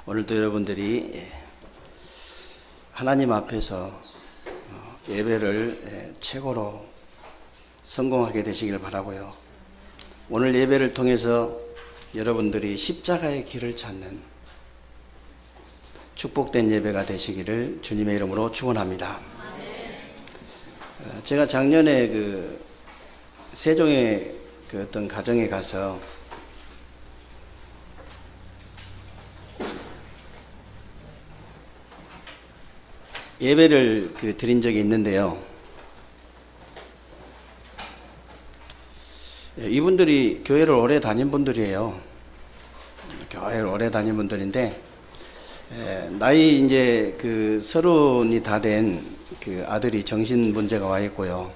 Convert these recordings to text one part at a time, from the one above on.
오늘도 여러분들이 하나님 앞에서 예배를 최고로 성공하게 되시길 바라고요. 오늘 예배를 통해서 여러분들이 십자가의 길을 찾는 축복된 예배가 되시기를 주님의 이름으로 축원합니다. 제가 작년에 세종의 어떤 가정에 가서 예배를 드린 적이 있는데요. 이분들이 교회를 오래 다닌 분들이에요. 교회를 오래 다닌 분들인데, 나이 이제 30이 다 된 아들이 정신 문제가 와 있고요.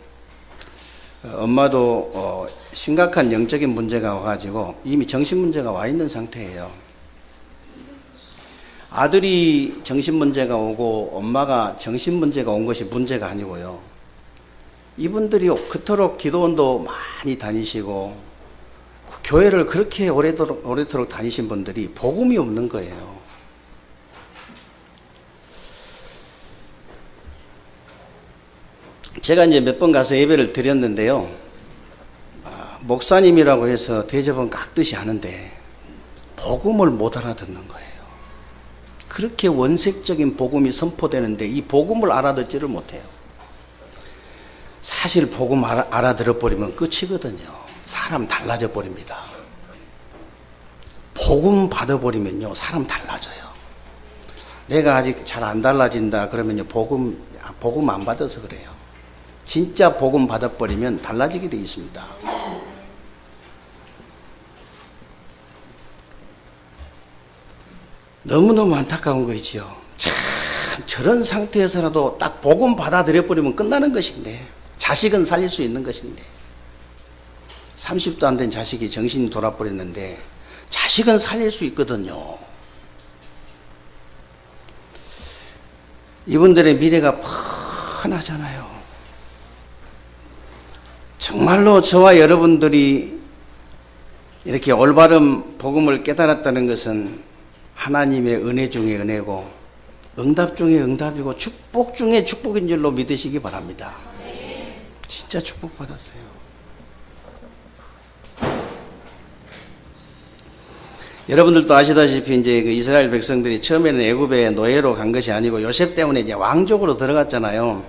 엄마도 심각한 영적인 문제가 와가지고 이미 정신 문제가 와 있는 상태예요. 아들이 정신 문제가 오고 엄마가 정신 문제가 온 것이 문제가 아니고요. 이분들이 그토록 기도원도 많이 다니시고 교회를 그렇게 오래도록 다니신 분들이 복음이 없는 거예요. 제가 이제 몇 번 가서 예배를 드렸는데요. 목사님이라고 해서 대접은 깍듯이 하는데 복음을 못 알아듣는 거예요. 그렇게 원색적인 복음이 선포되는데 이 복음을 알아듣지를 못해요. 사실 복음 알아들어버리면 끝이거든요. 사람 달라져 버립니다. 복음 받아버리면요, 사람 달라져요. 내가 아직 잘 안 달라진다 그러면요, 복음 안 받아서 그래요. 진짜 복음 받아버리면 달라지게 되어 있습니다. 너무너무 안타까운 거지요. 참 저런 상태에서라도 딱 복음 받아들여 버리면 끝나는 것인데, 자식은 살릴 수 있는 것인데, 30도 안 된 자식이 정신이 돌아버렸는데 자식은 살릴 수 있거든요. 이분들의 미래가 뻔하잖아요. 정말로 저와 여러분들이 이렇게 올바른 복음을 깨달았다는 것은 하나님의 은혜 중에 은혜고 응답 중에 응답이고 축복 중에 축복인 줄로 믿으시기 바랍니다. 진짜 축복받았어요. 여러분들도 아시다시피 이제 이스라엘 백성들이 처음에는 애굽의 노예로 간 것이 아니고 요셉 때문에 이제 왕족으로 들어갔잖아요.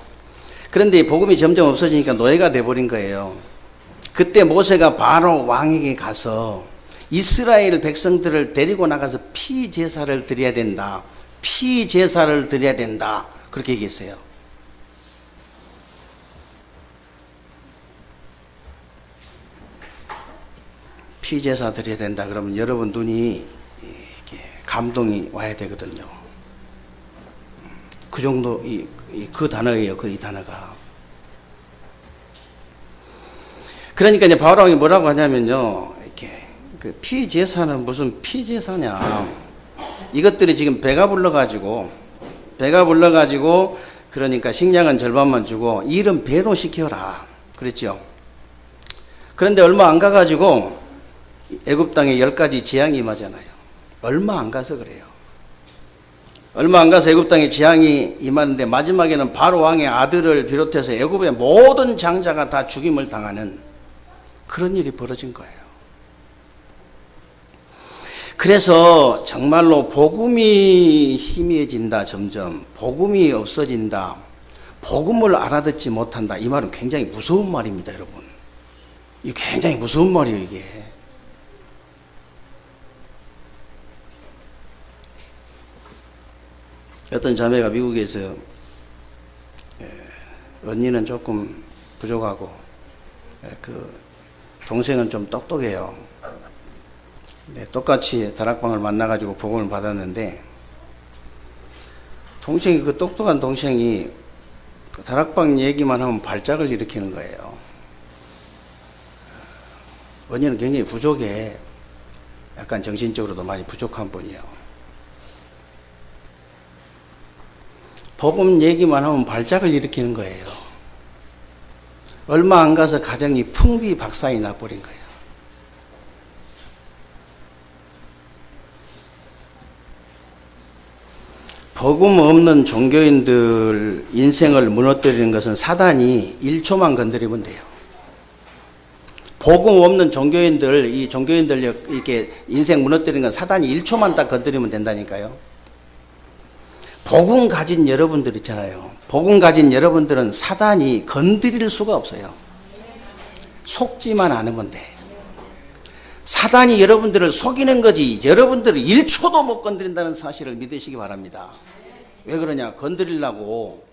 그런데 복음이 점점 없어지니까 노예가 돼버린 거예요. 그때 모세가 바로 왕에게 가서 이스라엘 백성들을 데리고 나가서 피제사를 드려야 된다. 피제사를 드려야 된다. 그렇게 얘기했어요. 피제사 드려야 된다. 그러면 여러분 눈이 이렇게 감동이 와야 되거든요. 그 정도 그 단어예요. 이 단어가. 그러니까 이제 바울왕이 뭐라고 하냐면요. 이렇게 피제사는 무슨 피제사냐. 이것들이 지금 배가 불러가지고 그러니까 식량은 절반만 주고 일은 배로 시켜라. 그랬죠. 그런데 얼마 안 가가지고 애굽 땅에 10가지 재앙이 임하잖아요. 얼마 안 가서 그래요. 얼마 안 가서 애굽 땅에 재앙이 임하는데 마지막에는 바로 왕의 아들을 비롯해서 애굽의 모든 장자가 다 죽임을 당하는 그런 일이 벌어진 거예요. 그래서 정말로 복음이 희미해진다. 점점 복음이 없어진다. 복음을 알아듣지 못한다. 이 말은 굉장히 무서운 말입니다, 여러분. 이게 굉장히 무서운 말이에요, 이게. 어떤 자매가 미국에서 언니는 조금 부족하고 동생은 좀 똑똑해요. 네, 똑같이 다락방을 만나가지고 복음을 받았는데 동생이 똑똑한 동생이 다락방 얘기만 하면 발작을 일으키는 거예요. 언니는 굉장히 부족해. 약간 정신적으로도 많이 부족한 분이에요. 복음 얘기만 하면 발작을 일으키는 거예요. 얼마 안 가서 가정이 풍비박산이 나버린 거예요. 복음 없는 종교인들 인생을 무너뜨리는 것은 사단이 1초만 건드리면 돼요. 복음 없는 종교인들, 이 종교인들 이렇게 인생 무너뜨리는 건 사단이 1초만 딱 건드리면 된다니까요. 복음 가진 여러분들 있잖아요. 복음 가진 여러분들은 사단이 건드릴 수가 없어요. 속지만 않으면 돼. 사단이 여러분들을 속이는 거지 여러분들을 1초도 못 건드린다는 사실을 믿으시기 바랍니다. 왜 그러냐? 건드리려고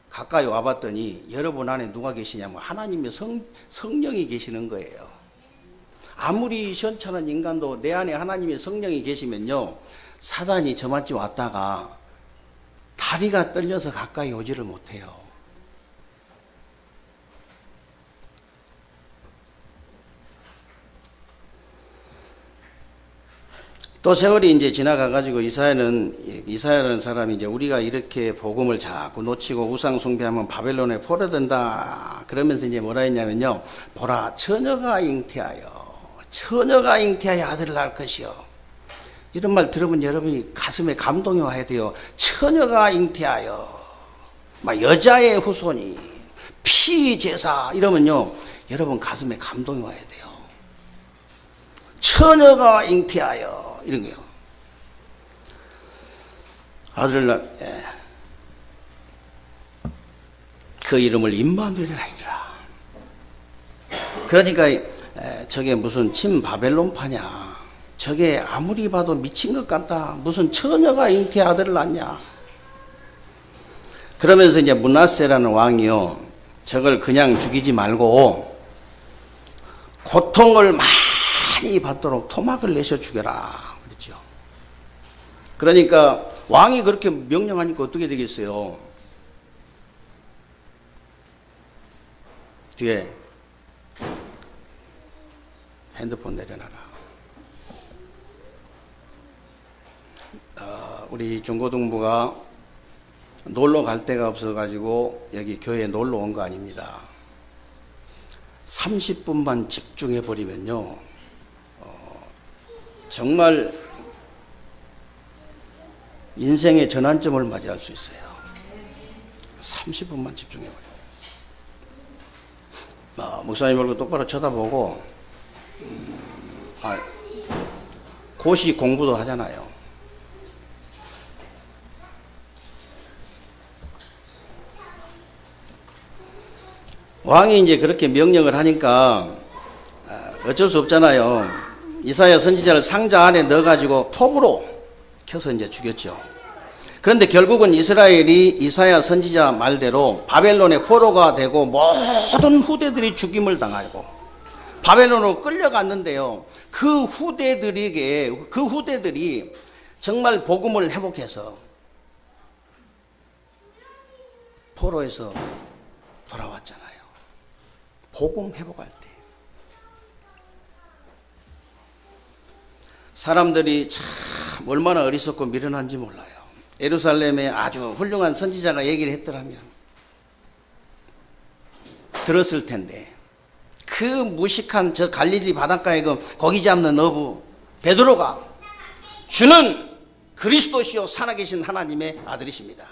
가까이 와봤더니 여러분 안에 누가 계시냐면 하나님의 성령이 계시는 거예요. 아무리 시원찮은 인간도 내 안에 하나님의 성령이 계시면요, 사단이 저만치 왔다가 다리가 떨려서 가까이 오지를 못해요. 또 세월이 이제 지나가가지고 이사야라는 사람이 이제 우리가 이렇게 복음을 자꾸 놓치고 우상 숭배하면 바벨론에 포로된다. 그러면서 이제 뭐라 했냐면요. 보라, 처녀가 잉태하여 아들을 낳을 것이요. 이런 말 들으면 여러분이 가슴에 감동이 와야 돼요. 처녀가 잉태하여, 막 여자의 후손이, 피제사, 이러면요. 여러분 가슴에 감동이 와야 돼요. 처녀가 잉태하여. 이런 거요. 아들을 낳, 그 이름을 임마누엘이라 하니라. 그러니까 저게 무슨 친 바벨론파냐. 저게 아무리 봐도 미친 것 같다. 무슨 처녀가 잉태 아들을 낳냐. 그러면서 이제 므낫세라는 왕이요, 저걸 그냥 죽이지 말고 고통을 많이 받도록 토막을 내셔 죽여라. 그렇죠. 그러니까 왕이 그렇게 명령하니까 어떻게 되겠어요? 뒤에 핸드폰 내려놔라. 우리 중고등부가 놀러 갈 데가 없어가지고 여기 교회에 놀러 온 거 아닙니다. 30분만 집중해 버리면요, 정말 인생의 전환점을 맞이할 수 있어요. 30분만 집중해 버려요. 목사님 얼굴 똑바로 쳐다보고, 고시 공부도 하잖아요. 왕이 이제 그렇게 명령을 하니까 어쩔 수 없잖아요. 이사야 선지자를 상자 안에 넣어가지고 톱으로 켜서 이제 죽였죠. 그런데 결국은 이스라엘이 이사야 선지자 말대로 바벨론의 포로가 되고 모든 후대들이 죽임을 당하고 바벨론으로 끌려갔는데요. 그 후대들이 정말 복음을 회복해서 포로에서 돌아왔잖아요. 복음 회복할 때 사람들이 참 얼마나 어리석고 미련한지 몰라요. 예루살렘에 아주 훌륭한 선지자가 얘기를 했더라면 들었을 텐데, 그 무식한 저 갈릴리 바닷가에 그 고기 잡는 어부 베드로가 주는 그리스도시요 살아계신 하나님의 아들이십니다.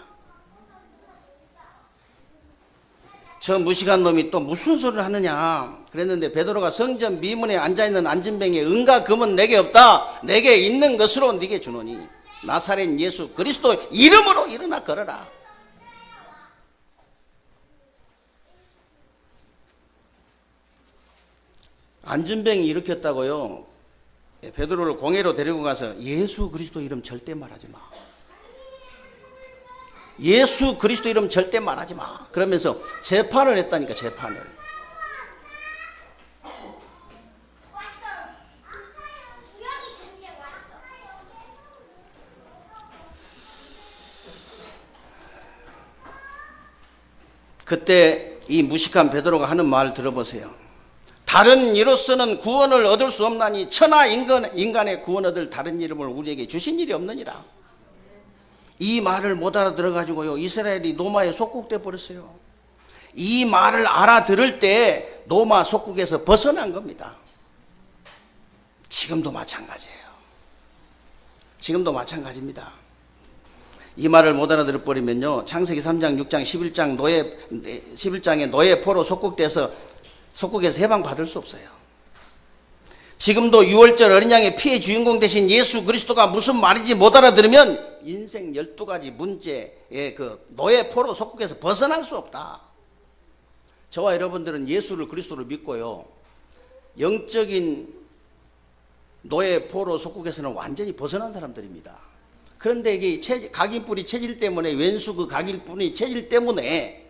저 무식한 놈이 또 무슨 소리를 하느냐 그랬는데, 베드로가 성전 미문에 앉아있는 안진뱅이의 은과 금은 내게 없다. 내게 있는 것으로 네게 주노니 나사렛 예수 그리스도 이름으로 일어나 걸어라. 안진뱅이 일으켰다고요. 베드로를 공회로 데리고 가서 예수 그리스도 이름 절대 말하지 마. 예수 그리스도 이름 절대 말하지 마. 그러면서 재판을 했다니까, 재판을. 그때 이 무식한 베드로가 하는 말 들어보세요. 다른 이로서는 구원을 얻을 수 없나니 천하 인간의 구원 얻을 다른 이름을 우리에게 주신 일이 없느니라. 이 말을 못 알아들어가지고요, 이스라엘이 노마에 속국돼 버렸어요. 이 말을 알아들을 때 노마 속국에서 벗어난 겁니다. 지금도 마찬가지예요. 지금도 마찬가지입니다. 이 말을 못 알아들어 버리면요, 창세기 3장, 6장, 11장에 노예 포로 속국에서 해방 받을 수 없어요. 지금도 6월절 어린 양의 피의 주인공 되신 예수 그리스도가 무슨 말인지 못 알아들으면 인생 12가지 문제의 그 노예 포로 속국에서 벗어날 수 없다. 저와 여러분들은 예수를 그리스도를 믿고요, 영적인 노예 포로 속국에서는 완전히 벗어난 사람들입니다. 그런데 이게 각인뿌리 체질 때문에, 왼수 그 각인뿌리 체질 때문에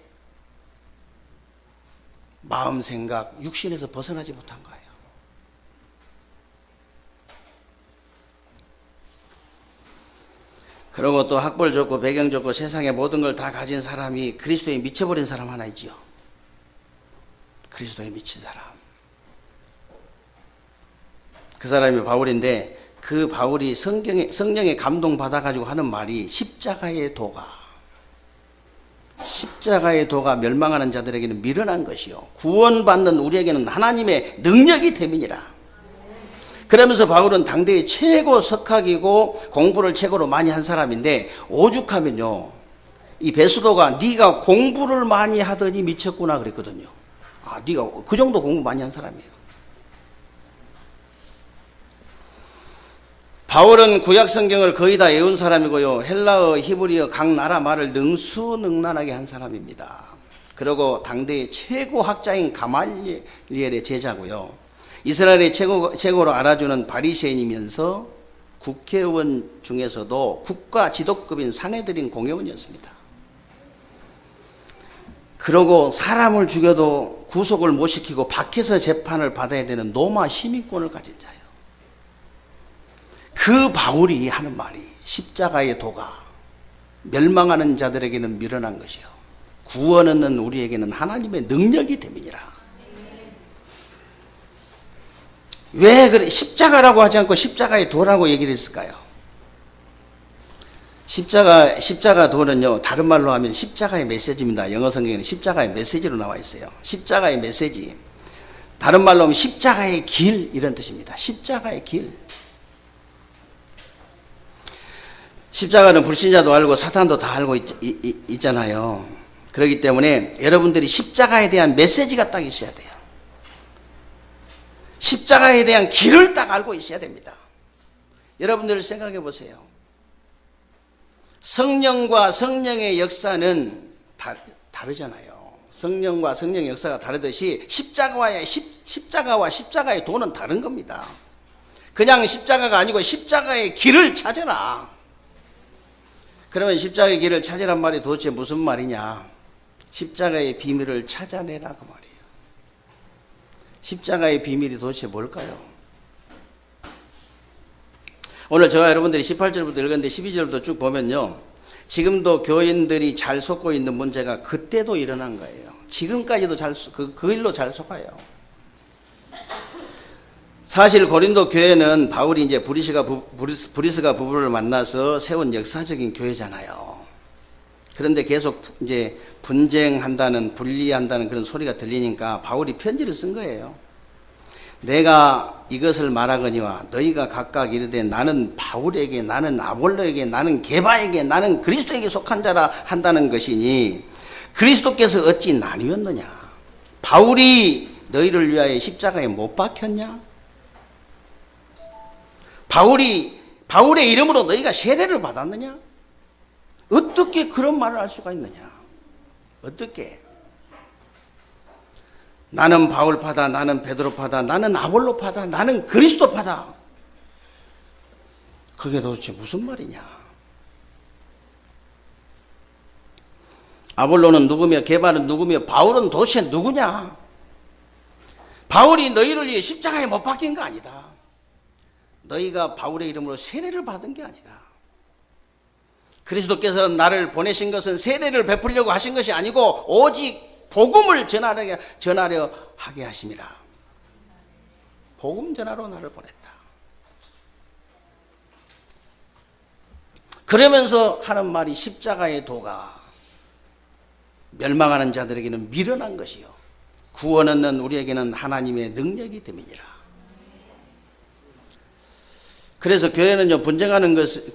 마음, 생각, 육신에서 벗어나지 못한 거예요. 그리고 또 학벌 좋고 배경 좋고 세상의 모든 걸 다 가진 사람이 그리스도에 미쳐버린 사람 하나 있지요. 그리스도에 미친 사람. 그 사람이 바울인데, 그 바울이 성령에 감동받아가지고 하는 말이 십자가의 도가 멸망하는 자들에게는 미련한 것이요 구원받는 우리에게는 하나님의 능력이 됨이니라. 그러면서 바울은 당대의 최고 석학이고 공부를 최고로 많이 한 사람인데, 오죽하면요, 이 베스도가 네가 공부를 많이 하더니 미쳤구나 그랬거든요. 아, 네가 그 정도 공부 많이 한 사람이에요. 바울은 구약 성경을 거의 다 외운 사람이고요, 헬라어, 히브리어 각 나라 말을 능수능란하게 한 사람입니다. 그리고 당대의 최고 학자인 가말리엘의 제자고요, 이스라엘의 최고로 알아주는 바리새인이면서 국회의원 중에서도 국가 지도급인 상해드린 공회원이었습니다. 그러고 사람을 죽여도 구속을 못 시키고 밖에서 재판을 받아야 되는 로마 시민권을 가진 자예요. 그 바울이 하는 말이 십자가의 도가 멸망하는 자들에게는 미련한 것이요 구원 얻는 우리에게는 하나님의 능력이 됨이니라. 왜 그래 십자가라고 하지 않고 십자가의 도라고 얘기를 했을까요? 십자가 도는요, 다른 말로 하면 십자가의 메시지입니다. 영어 성경에는 십자가의 메시지로 나와 있어요. 십자가의 메시지, 다른 말로 하면 십자가의 길, 이런 뜻입니다. 십자가의 길. 십자가는 불신자도 알고 사탄도 다 알고 있잖아요. 그렇기 때문에 여러분들이 십자가에 대한 메시지가 딱 있어야 돼요. 십자가에 대한 길을 딱 알고 있어야 됩니다. 여러분들 생각해 보세요. 성령과 성령의 역사는 다르잖아요. 성령과 성령의 역사가 다르듯이 십자가와 십자가의 도는 다른 겁니다. 그냥 십자가가 아니고 십자가의 길을 찾아라. 그러면 십자가의 길을 찾으란 말이 도대체 무슨 말이냐? 십자가의 비밀을 찾아내라 그 말이에요. 십자가의 비밀이 도대체 뭘까요? 오늘 저와 여러분들이 18절부터 읽었는데 12절부터 쭉 보면요, 지금도 교인들이 잘 속고 있는 문제가 그때도 일어난 거예요. 지금까지도 그 일로 잘 속아요. 사실 고린도 교회는 바울이 이제 브리스가 부부를 만나서 세운 역사적인 교회잖아요. 그런데 계속 이제 분리한다는 그런 소리가 들리니까 바울이 편지를 쓴 거예요. 내가 이것을 말하거니와 너희가 각각 이르되 나는 바울에게, 나는 아볼로에게, 나는 게바에게, 나는 그리스도에게 속한 자라 한다는 것이니 그리스도께서 어찌 나뉘었느냐? 바울이 너희를 위하여 십자가에 못 박혔냐? 바울의 이름으로 너희가 세례를 받았느냐? 어떻게 그런 말을 할 수가 있느냐? 어떻게? 나는 바울파다, 나는 베드로파다, 나는 아볼로파다, 나는 그리스도파다. 그게 도대체 무슨 말이냐? 아볼로는 누구며 게바는 누구며 바울은 도대체 누구냐? 바울이 너희를 위해 십자가에 못 박힌 거 아니다. 너희가 바울의 이름으로 세례를 받은 게 아니다. 그리스도께서 나를 보내신 것은 세례를 베풀려고 하신 것이 아니고 오직 복음을 전하려 하게 하심이라. 복음 전하러 나를 보냈다. 그러면서 하는 말이 십자가의 도가 멸망하는 자들에게는 미련한 것이요 구원 얻는 우리에게는 하나님의 능력이 됨이니라. 그래서 교회는요,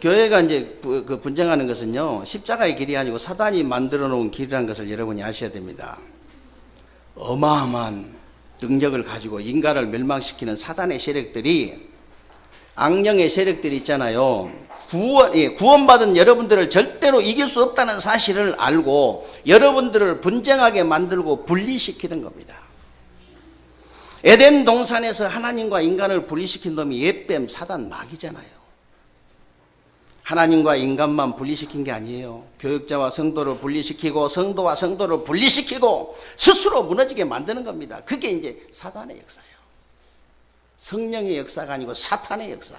교회가 이제 그 분쟁하는 것은요, 십자가의 길이 아니고 사단이 만들어 놓은 길이라는 것을 여러분이 아셔야 됩니다. 어마어마한 능력을 가지고 인간을 멸망시키는 사단의 세력들이, 악령의 세력들이 있잖아요. 구원받은 여러분들을 절대로 이길 수 없다는 사실을 알고 여러분들을 분쟁하게 만들고 분리시키는 겁니다. 에덴 동산에서 하나님과 인간을 분리시킨 놈이 옛뱀 사단 마귀잖아요. 하나님과 인간만 분리시킨 게 아니에요. 교역자와 성도를 분리시키고 성도와 성도를 분리시키고 스스로 무너지게 만드는 겁니다. 그게 이제 사단의 역사예요. 성령의 역사가 아니고 사탄의 역사.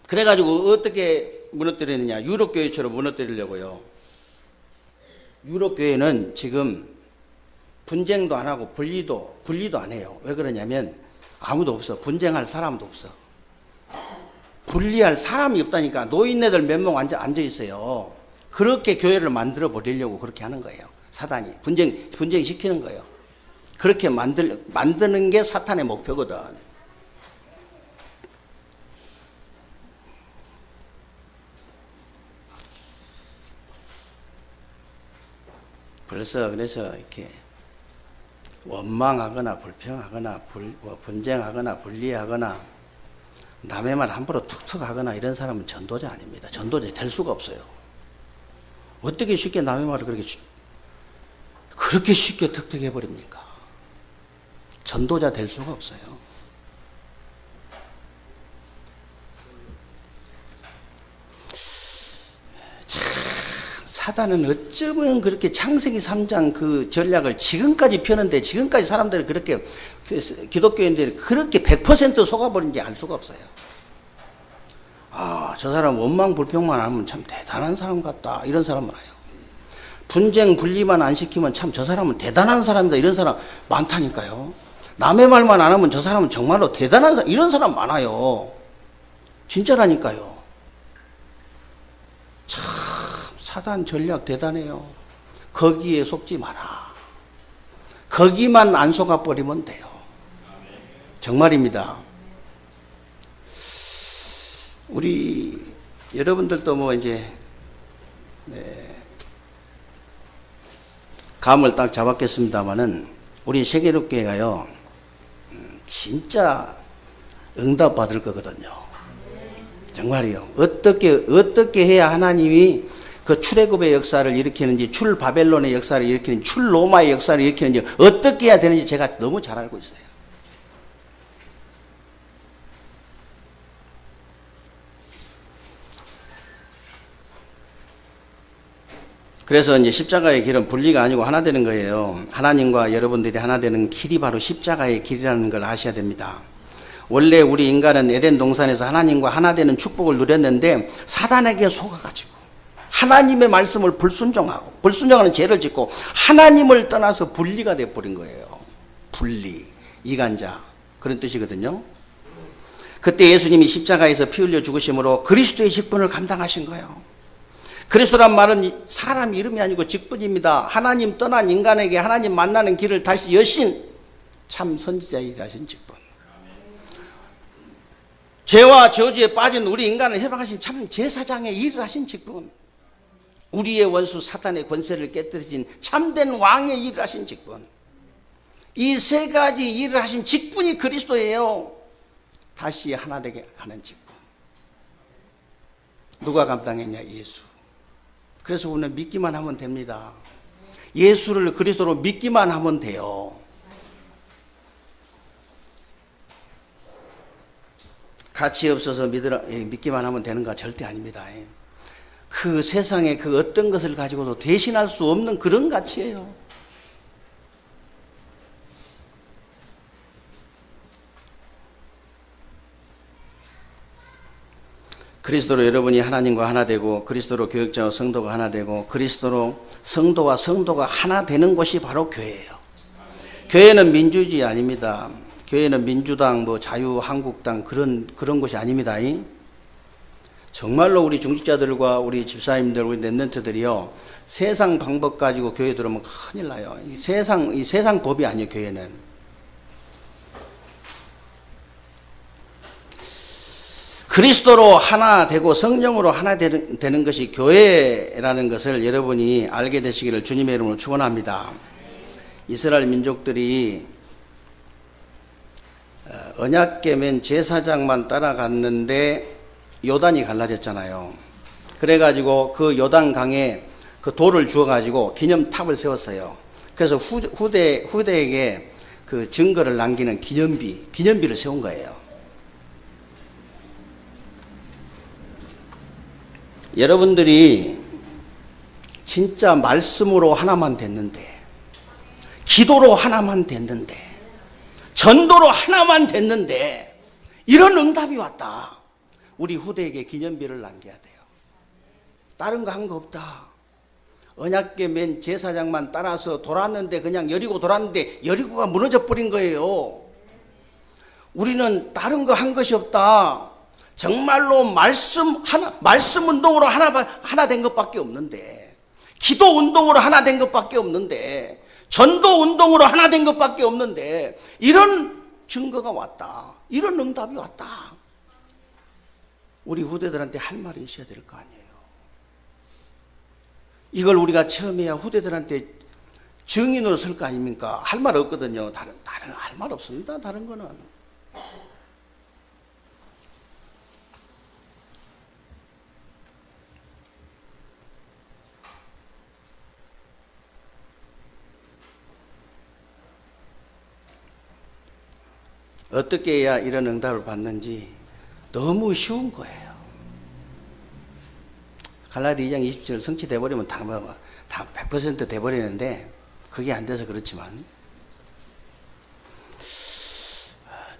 그래가지고 어떻게 무너뜨리느냐, 유럽교회처럼 무너뜨리려고요. 유럽교회는 지금 분쟁도 안 하고 분리도 안 해요. 왜 그러냐면 아무도 없어. 분쟁할 사람도 없어. 분리할 사람이 없다니까. 노인네들 몇 명 앉아 있어요. 그렇게 교회를 만들어 버리려고 그렇게 하는 거예요. 사단이 분쟁 시키는 거예요. 그렇게 만드는 게 사탄의 목표거든. 그래서 이렇게 원망하거나 불평하거나 분쟁하거나 분리하거나 남의 말 함부로 툭툭 하거나 이런 사람은 전도자 아닙니다. 전도자 될 수가 없어요. 어떻게 쉽게 남의 말을 그렇게 쉽게 툭툭해 버립니까? 전도자 될 수가 없어요. 참, 사단은 어쩌면 그렇게 창세기 3장 그 전략을 지금까지 펴는데, 지금까지 사람들이 그렇게, 기독교인들이 그렇게 100% 속아버린지 알 수가 없어요. 아, 저 사람 원망 불평만 하면 참 대단한 사람 같다, 이런 사람 많아요. 분쟁 분리만 안 시키면 참 저 사람은 대단한 사람이다, 이런 사람 많다니까요. 남의 말만 안 하면 저 사람은 정말로 대단한 사람, 이런 사람 많아요. 진짜라니까요. 참 사단 전략 대단해요. 거기에 속지 마라. 거기만 안 속아버리면 돼요. 정말입니다. 우리 여러분들도 뭐 이제 감을 딱 잡았겠습니다마는 우리 세계롭교회가요 진짜 응답 받을 거거든요. 정말이요. 어떻게 해야 하나님이 그 출애굽의 역사를 일으키는지, 출 바벨론의 역사를 일으키는지, 출 로마의 역사를 일으키는지 어떻게 해야 되는지 제가 너무 잘 알고 있어요. 그래서 이제 십자가의 길은 분리가 아니고 하나 되는 거예요. 하나님과 여러분들이 하나 되는 길이 바로 십자가의 길이라는 걸 아셔야 됩니다. 원래 우리 인간은 에덴 동산에서 하나님과 하나 되는 축복을 누렸는데 사단에게 속아가지고 하나님의 말씀을 불순종하는 죄를 짓고 하나님을 떠나서 분리가 되어버린 거예요. 분리, 이간자, 그런 뜻이거든요. 그때 예수님이 십자가에서 피 흘려 죽으심으로 그리스도의 직분을 감당하신 거예요. 그리스도란 말은 사람 이름이 아니고 직분입니다. 하나님 떠난 인간에게 하나님 만나는 길을 다시 여신 참 선지자의 일하신 직분. 죄와 저주에 빠진 우리 인간을 해방하신 참 제사장의 일을 하신 직분. 우리의 원수 사탄의 권세를 깨뜨리신 참된 왕의 일을 하신 직분. 이 세 가지 일을 하신 직분이 그리스도예요. 다시 하나 되게 하는 직분. 누가 감당했냐? 예수. 그래서 우리는 믿기만 하면 됩니다. 예수를 그리스도로 믿기만 하면 돼요. 가치 없어서 믿기만 하면 되는가? 절대 아닙니다. 그 세상에 그 어떤 것을 가지고도 대신할 수 없는 그런 가치예요. 그리스도로 여러분이 하나님과 하나 되고, 그리스도로 교역자와 성도가 하나 되고, 그리스도로 성도와 성도가 하나 되는 곳이 바로 교회예요. 교회는 민주주의 아닙니다. 교회는 민주당, 자유한국당 그런 곳이 아닙니다. 정말로 우리 중직자들과 우리 집사님들, 우리 랩런트들이요 세상 방법 가지고 교회 들어오면 큰일 나요. 이 세상 법이 아니에요. 교회는 그리스도로 하나 되고 성령으로 하나 되는 것이 교회라는 것을 여러분이 알게 되시기를 주님의 이름으로 축원합니다. 이스라엘 민족들이 언약궤 맨 제사장만 따라갔는데 요단이 갈라졌잖아요. 그래가지고 그 요단강에 그 돌을 주어가지고 기념탑을 세웠어요. 그래서 후대에게 그 증거를 남기는 기념비를 세운 거예요. 여러분들이 진짜 말씀으로 하나만 됐는데, 기도로 하나만 됐는데, 전도로 하나만 됐는데 이런 응답이 왔다. 우리 후대에게 기념비를 남겨야 돼요. 다른 거 한 거 없다. 언약궤 맨 제사장만 따라서 돌았는데 그냥 여리고 돌았는데 여리고가 무너져 버린 거예요. 우리는 다른 거 한 것이 없다. 정말로 말씀 운동으로 하나 된 것밖에 없는데, 기도 운동으로 하나 된 것밖에 없는데, 전도 운동으로 하나 된 것밖에 없는데, 이런 증거가 왔다. 이런 응답이 왔다. 우리 후대들한테 할 말이 있어야 될 거 아니에요. 이걸 우리가 처음 해야 후대들한테 증인으로 설 거 아닙니까? 할 말 없거든요. 다른 할 말 없습니다. 다른 거는. 어떻게 해야 이런 응답을 받는지 너무 쉬운 거예요. 갈라디 2장 20절 성취돼 버리면 다 100% 돼버리는데 그게 안 돼서 그렇지만,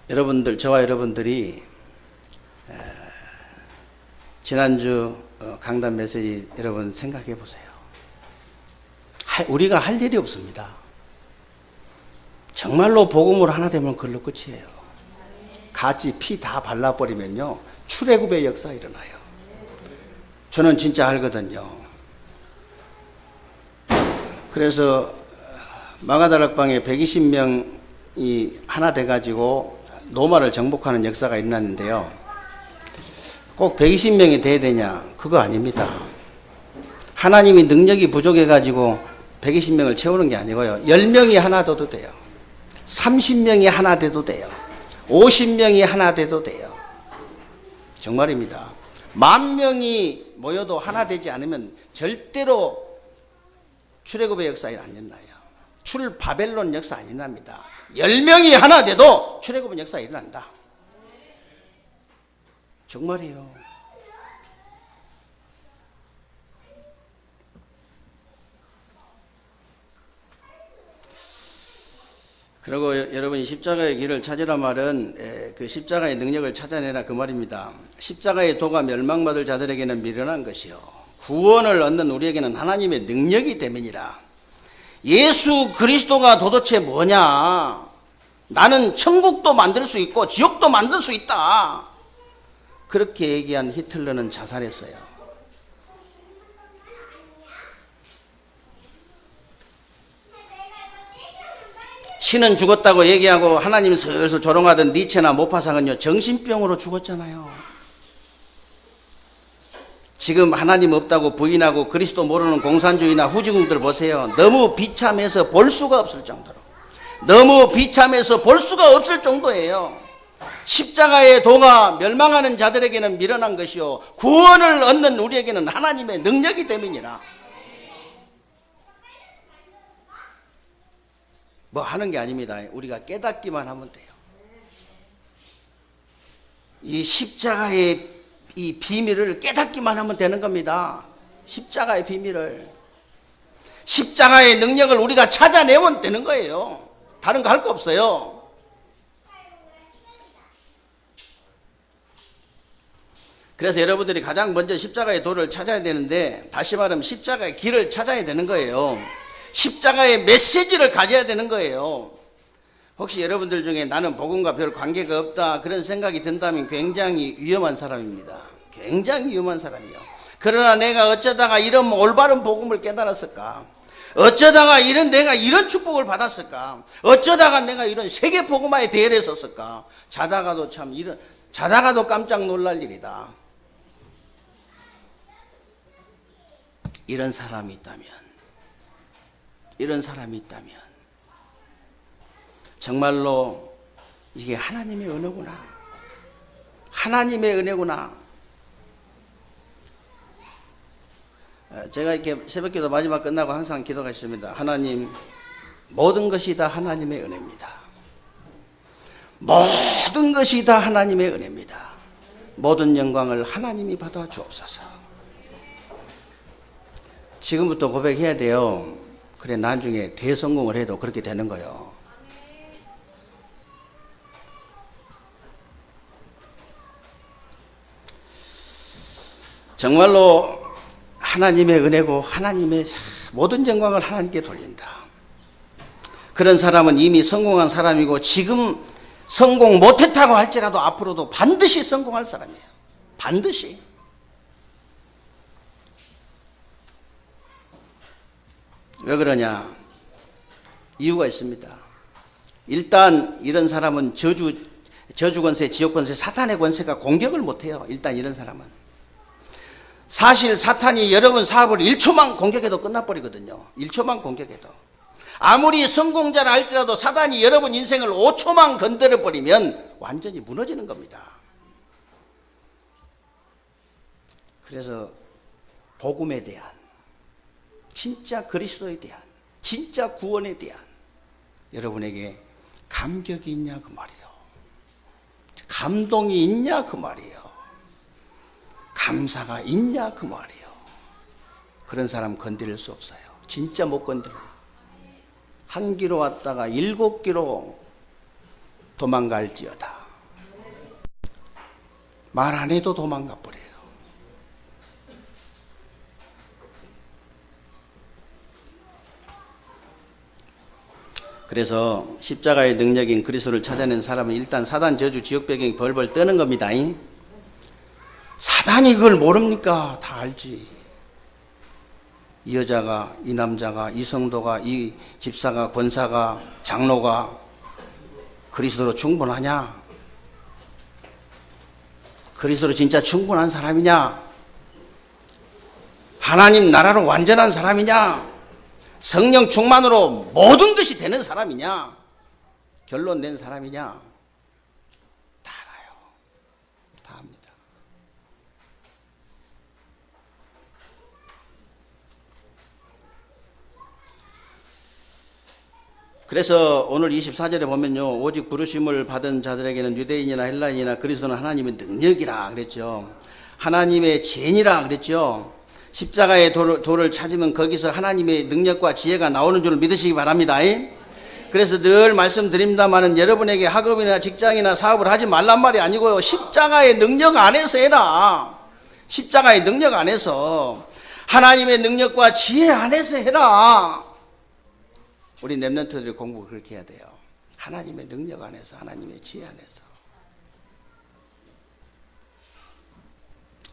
여러분들, 저와 여러분들이 지난주 강단 메시지 여러분 생각해 보세요. 우리가 할 일이 없습니다. 정말로 복음으로 하나 되면 그걸로 끝이에요. 같이 피 다 발라버리면요, 출애굽의 역사 일어나요. 저는 진짜 알거든요. 그래서 마가다락방에 120명이 하나 돼가지고 로마를 정복하는 역사가 일어났는데요. 꼭 120명이 돼야 되냐? 그거 아닙니다. 하나님이 능력이 부족해가지고 120명을 채우는 게 아니고요. 10명이 하나 돼도 돼요. 30명이 하나 돼도 돼요. 50명이 하나 돼도 돼요. 정말입니다. 10,000명이 모여도 하나 되지 않으면 절대로 출애굽의 역사에 안 일어나요. 출바벨론 역사 안 일어납니다. 10명이 하나 돼도 출애굽은 역사에 일어난다. 정말이에요. 그리고 여러분이 십자가의 길을 찾으라 말은 그 십자가의 능력을 찾아내라 그 말입니다. 십자가의 도가 멸망받을 자들에게는 미련한 것이요 구원을 얻는 우리에게는 하나님의 능력이 됨이니라. 예수 그리스도가 도대체 뭐냐? 나는 천국도 만들 수 있고 지옥도 만들 수 있다. 그렇게 얘기한 히틀러는 자살했어요. 신은 죽었다고 얘기하고 하나님 슬슬 조롱하던 니체나 모파상은요, 정신병으로 죽었잖아요. 지금 하나님 없다고 부인하고 그리스도 모르는 공산주의나 후진국들 보세요. 너무 비참해서 볼 수가 없을 정도로, 너무 비참해서 볼 수가 없을 정도예요. 십자가의 도가 멸망하는 자들에게는 미련한 것이요 구원을 얻는 우리에게는 하나님의 능력이 됨이니라. 뭐 하는 게 아닙니다. 우리가 깨닫기만 하면 돼요. 이 십자가의 이 비밀을 깨닫기만 하면 되는 겁니다. 십자가의 비밀을, 십자가의 능력을 우리가 찾아내면 되는 거예요. 다른 거 할 거 없어요. 그래서 여러분들이 가장 먼저 십자가의 도를 찾아야 되는데, 다시 말하면 십자가의 길을 찾아야 되는 거예요. 십자가의 메시지를 가져야 되는 거예요. 혹시 여러분들 중에 나는 복음과 별 관계가 없다 그런 생각이 든다면 굉장히 위험한 사람입니다. 굉장히 위험한 사람이요. 그러나 내가 어쩌다가 이런 올바른 복음을 깨달았을까? 어쩌다가 내가 이런 축복을 받았을까? 어쩌다가 내가 이런 세계 복음화에 대열했었을까? 자다가도 참 자다가도 깜짝 놀랄 일이다. 이런 사람이 있다면 정말로 이게 하나님의 은혜구나. 하나님의 은혜구나. 제가 이렇게 새벽기도 마지막 끝나고 항상 기도가 있습니다. 하나님, 모든 것이 다 하나님의 은혜입니다. 모든 것이 다 하나님의 은혜입니다. 모든 영광을 하나님이 받아 주옵소서. 지금부터 고백해야 돼요. 그래, 나중에 대성공을 해도 그렇게 되는 거예요. 정말로 하나님의 은혜고 하나님의 모든 영광을 하나님께 돌린다. 그런 사람은 이미 성공한 사람이고 지금 성공 못했다고 할지라도 앞으로도 반드시 성공할 사람이에요. 반드시. 왜 그러냐? 이유가 있습니다. 일단 이런 사람은 저주 권세, 지옥 권세, 사탄의 권세가 공격을 못해요. 일단 이런 사람은. 사실 사탄이 여러분 사업을 1초만 공격해도 끝나버리거든요. 1초만 공격해도. 아무리 성공자라 할지라도 사탄이 여러분 인생을 5초만 건드려버리면 완전히 무너지는 겁니다. 그래서 복음에 대한, 진짜 그리스도에 대한, 진짜 구원에 대한 여러분에게 감격이 있냐 그 말이에요. 감동이 있냐 그 말이에요. 감사가 있냐 그 말이에요. 그런 사람 건드릴 수 없어요. 진짜 못 건드려요. 한 길로 왔다가 7길로 도망갈지어다. 말 안 해도 도망가 버려요. 그래서 십자가의 능력인 그리스도를 찾아낸 사람은 일단 사단 저주 지옥 배경이 벌벌 떠는 겁니다. 사단이 그걸 모릅니까? 다 알지. 이 여자가, 이 남자가, 이 성도가, 이 집사가, 권사가, 장로가 그리스도로 충분하냐? 그리스도로 진짜 충분한 사람이냐? 하나님 나라로 완전한 사람이냐? 성령 충만으로 모든 것이 되는 사람이냐? 결론 낸 사람이냐? 다 알아요. 다 압니다. 그래서 오늘 24절에 보면요, 오직 부르심을 받은 자들에게는 유대인이나 헬라인이나 그리스도는 하나님의 능력이라 그랬죠. 하나님의 젠이라 그랬죠. 십자가의 도를 찾으면 거기서 하나님의 능력과 지혜가 나오는 줄 믿으시기 바랍니다. 그래서 늘 말씀드립니다마는 여러분에게 학업이나 직장이나 사업을 하지 말란 말이 아니고요, 십자가의 능력 안에서 해라. 십자가의 능력 안에서, 하나님의 능력과 지혜 안에서 해라. 우리 랩런트들이 공부 그렇게 해야 돼요. 하나님의 능력 안에서, 하나님의 지혜 안에서.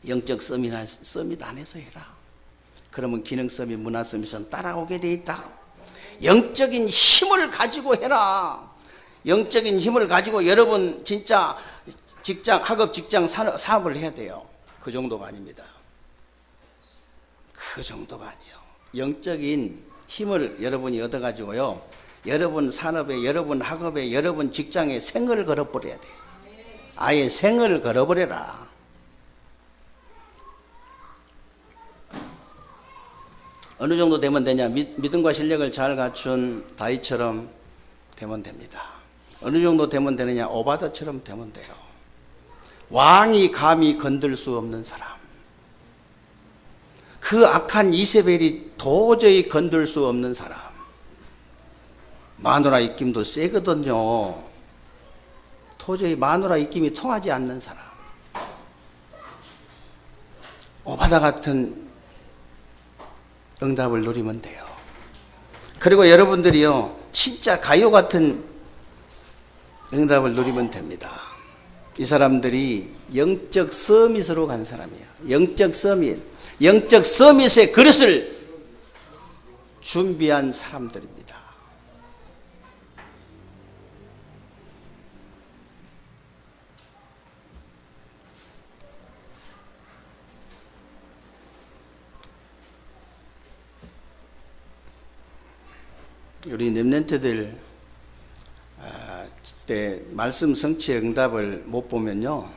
영적 서밋 안에서 해라. 그러면 기능 서밋, 문화 서밋은 따라오게 돼 있다. 영적인 힘을 가지고 해라. 영적인 힘을 가지고 여러분 진짜 직장, 학업, 직장, 사업을 해야 돼요. 그 정도가 아닙니다. 그 정도가 아니에요. 영적인 힘을 여러분이 얻어가지고요, 여러분 산업에, 여러분 학업에, 여러분 직장에 생을 걸어버려야 돼요. 아예 생을 걸어버려라. 어느 정도 되면 되냐? 믿음과 실력을 잘 갖춘 다윗처럼 되면 됩니다. 어느 정도 되면 되느냐? 오바다처럼 되면 돼요. 왕이 감히 건들 수 없는 사람. 그 악한 이세벨이 도저히 건들 수 없는 사람. 마누라 입김도 세거든요. 도저히 마누라 입김이 통하지 않는 사람. 오바다 같은 응답을 누리면 돼요. 그리고 여러분들이요, 진짜 가요 같은 응답을 누리면 됩니다. 이 사람들이 영적 서밋으로 간 사람이에요. 영적 서밋. 영적 서밋의 그릇을 준비한 사람들입니다. 우리 렘넌트들 때 말씀 성취의 응답을 못 보면요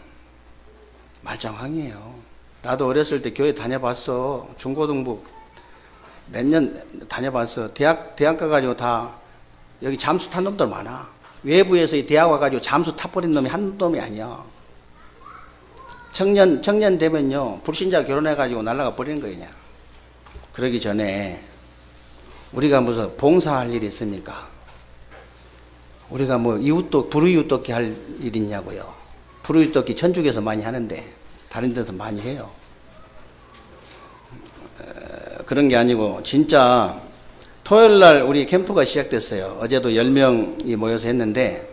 말짱황이에요. 나도 어렸을 때 교회 다녀봤어. 중고등부 몇 년 다녀봤어. 대학 가가지고 다 여기 잠수 탄 놈들 많아. 외부에서 이 대학 와가지고 잠수 타버린 놈이 한 놈이 아니야. 청년 되면요 불신자 결혼해가지고 날아가 버리는 거냐. 그러기 전에 우리가 무슨 봉사할 일이 있습니까? 우리가 뭐 불우이웃 돕기 할 일 있냐고요. 불우이웃 돕기 천주교에서 많이 하는데 다른 데서 많이 해요. 그런 게 아니고 진짜 토요일날 우리 캠프가 시작됐어요. 어제도 10명이 모여서 했는데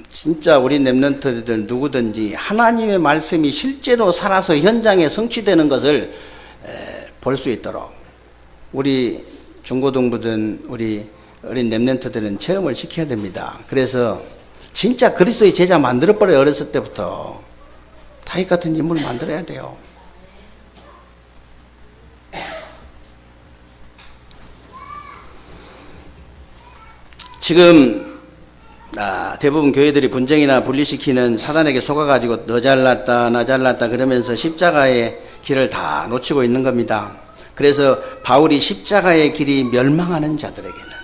진짜 우리 렘넌트들 누구든지 하나님의 말씀이 실제로 살아서 현장에 성취되는 것을 볼 수 있도록 우리 중고등부든 우리 어린 렘넌트들은 체험을 시켜야 됩니다. 그래서 진짜 그리스도의 제자 만들어버려요. 어렸을 때부터 다윗 같은 인물을 만들어야 돼요. 지금 대부분 교회들이 분쟁이나 분리시키는 사단에게 속아가지고 너 잘났다 나 잘났다 그러면서 십자가의 길을 다 놓치고 있는 겁니다. 그래서 바울이 십자가의 길이 멸망하는 자들에게는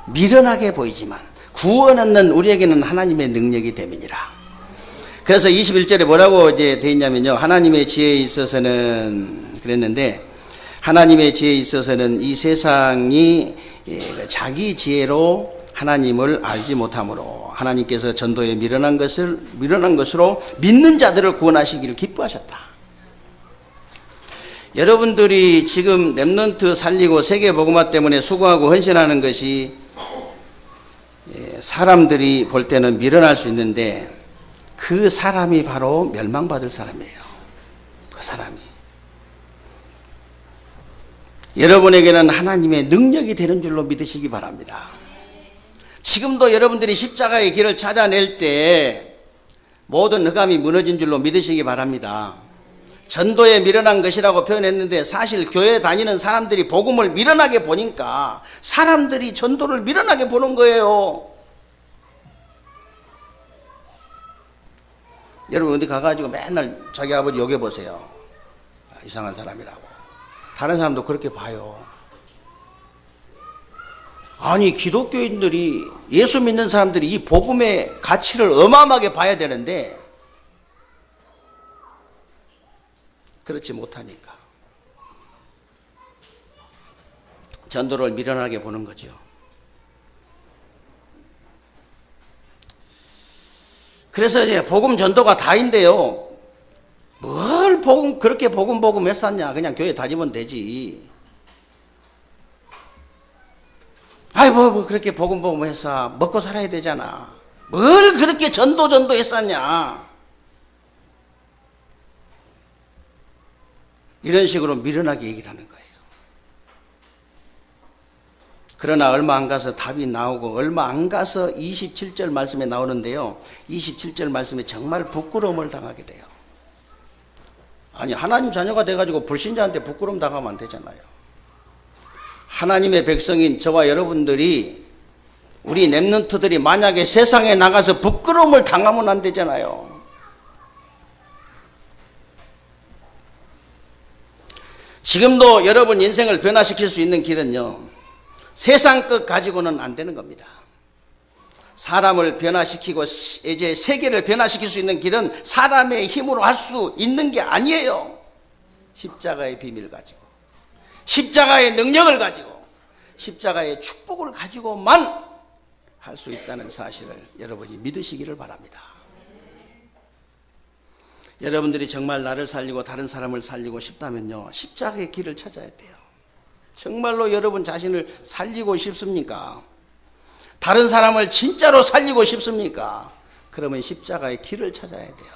미련하게 보이지만 구원 얻는 우리에게는 하나님의 능력이 됨이니라. 그래서 21절에 뭐라고 이제 되어 있냐면요. 하나님의 지혜에 있어서는 그랬는데 하나님의 지혜에 있어서는 이 세상이 자기 지혜로 하나님을 알지 못하므로 하나님께서 전도에 미련한 것으로 믿는 자들을 구원하시기를 기뻐하셨다. 여러분들이 지금 렘넌트 살리고 세계 복음화 때문에 수고하고 헌신하는 것이 사람들이 볼 때는 미련할 수 있는데 그 사람이 바로 멸망받을 사람이에요. 그 사람이 여러분에게는 하나님의 능력이 되는 줄로 믿으시기 바랍니다. 지금도 여러분들이 십자가의 길을 찾아낼 때 모든 흑암이 무너진 줄로 믿으시기 바랍니다. 전도에 미련한 것이라고 표현했는데 사실 교회 다니는 사람들이 복음을 미련하게 보니까 사람들이 전도를 미련하게 보는 거예요. 여러분 어디 가가지고 맨날 자기 아버지 욕해보세요. 이상한 사람이라고. 다른 사람도 그렇게 봐요. 아니 기독교인들이 예수 믿는 사람들이 이 복음의 가치를 어마어마하게 봐야 되는데 그렇지 못하니까 전도를 미련하게 보는 거죠. 그래서 이제 복음 전도가 다인데요. 뭘 그렇게 복음 했었냐. 그냥 교회 다니면 되지. 아이 뭐 그렇게 복음 했어. 먹고 살아야 되잖아. 뭘 그렇게 전도 했었냐. 이런 식으로 미련하게 얘기를 하는 거예요. 그러나 얼마 안 가서 답이 나오고 얼마 안 가서 27절 말씀에 나오는데요. 27절 말씀에 정말 부끄러움을 당하게 돼요. 아니 하나님 자녀가 돼가지고 불신자한테 부끄러움 당하면 안 되잖아요. 하나님의 백성인 저와 여러분들이 우리 렘넌트들이 만약에 세상에 나가서 부끄러움을 당하면 안 되잖아요. 지금도 여러분 인생을 변화시킬 수 있는 길은요. 세상 것 가지고는 안 되는 겁니다. 사람을 변화시키고 이제 세계를 변화시킬 수 있는 길은 사람의 힘으로 할 수 있는 게 아니에요. 십자가의 비밀 가지고 십자가의 능력을 가지고 십자가의 축복을 가지고만 할 수 있다는 사실을 여러분이 믿으시기를 바랍니다. 여러분들이 정말 나를 살리고 다른 사람을 살리고 싶다면요. 십자가의 길을 찾아야 돼요. 정말로 여러분 자신을 살리고 싶습니까? 다른 사람을 진짜로 살리고 싶습니까? 그러면 십자가의 길을 찾아야 돼요.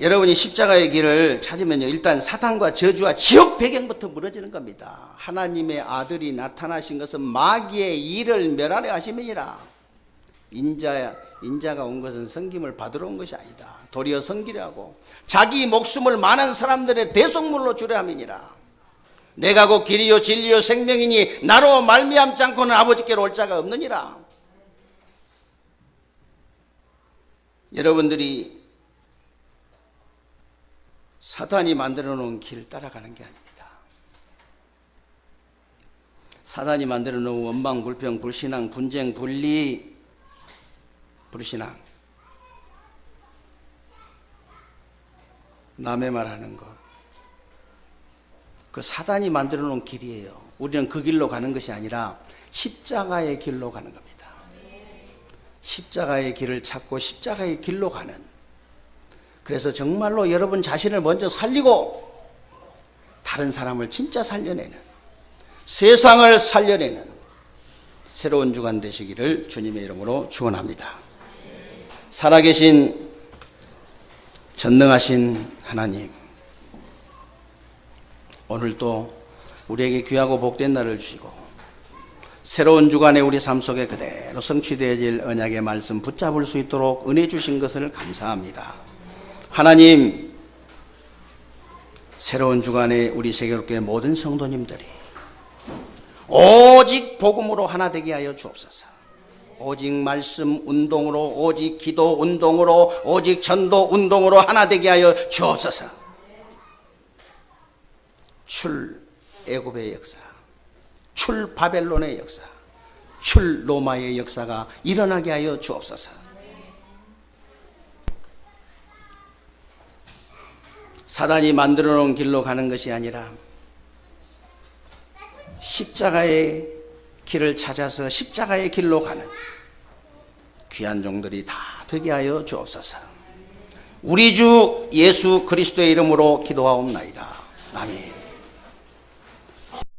여러분이 십자가의 길을 찾으면요. 일단 사탄과 저주와 지옥 배경부터 무너지는 겁니다. 하나님의 아들이 나타나신 것은 마귀의 일을 멸하려 하심이니라. 인자가 온 것은 섬김을 받으러 온 것이 아니다. 도리어 섬기려 하고 자기 목숨을 많은 사람들의 대속물로 주려 함이니라. 내가 곧 길이요 진리요 생명이니 나로 말미암지 않고는 아버지께로 올 자가 없느니라. 여러분들이 사탄이 만들어 놓은 길을 따라가는 게 아닙니다. 사탄이 만들어 놓은 원망, 불평, 불신앙, 분쟁, 분리, 불신앙, 남의 말하는 것, 그 사단이 만들어 놓은 길이에요. 우리는 그 길로 가는 것이 아니라 십자가의 길로 가는 겁니다. 십자가의 길을 찾고 십자가의 길로 가는, 그래서 정말로 여러분 자신을 먼저 살리고 다른 사람을 진짜 살려내는, 세상을 살려내는 새로운 주간 되시기를 주님의 이름으로 축원합니다. 살아계신 전능하신 하나님, 오늘도 우리에게 귀하고 복된 날을 주시고 새로운 주간에 우리 삶 속에 그대로 성취되어질 언약의 말씀 붙잡을 수 있도록 은혜 주신 것을 감사합니다. 하나님, 새로운 주간에 우리 세계교회 모든 성도님들이 오직 복음으로 하나 되게 하여 주옵소서. 오직 말씀 운동으로, 오직 기도 운동으로, 오직 전도 운동으로 하나 되게 하여 주옵소서. 출 애굽의 역사, 출 바벨론의 역사, 출 로마의 역사가 일어나게 하여 주옵소서. 사단이 만들어 놓은 길로 가는 것이 아니라 십자가의 길을 찾아서 십자가의 길로 가는 귀한 종들이 다 되게 하여 주옵소서. 우리 주 예수 그리스도의 이름으로 기도하옵나이다. 아멘.